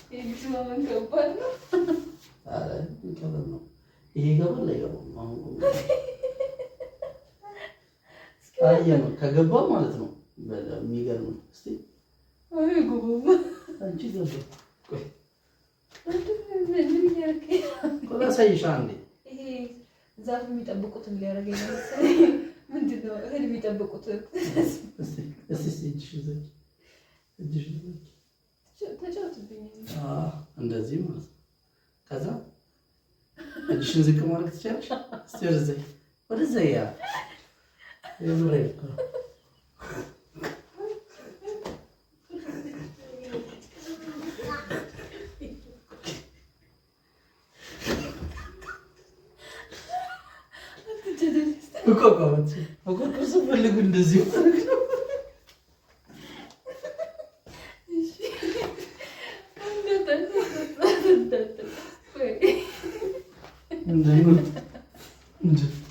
የልጅ ማመን ከባድ ነው። ኧረ ከባድ ነው። ይሄ ይገባል አይገባም? አሁን አየነው ከገባ ማለት ነው። የሚገርም ነው። እስቲ አይ ጉቡ አንቺ ገባ። ቆይ ምን ያርከኝ? ቆይ አሳይሻ አንዴ። ይሄ ዛፍ የሚጠብቁትን ሊያረገኝ ነው መሰለኝ። ምንድነው እህል የሚጠብቁት? እስቲ እጅሽ ተጫውትብኝ። እንደዚህ ማለት ነው። ከዛ እጅሽን ዝቅ ማድረግ ትችላለሽ። እስቲ ወደዛ ያ የምሬ እኮ ፈልጉ እንደዚህ ማለት ነው። እንደዚህ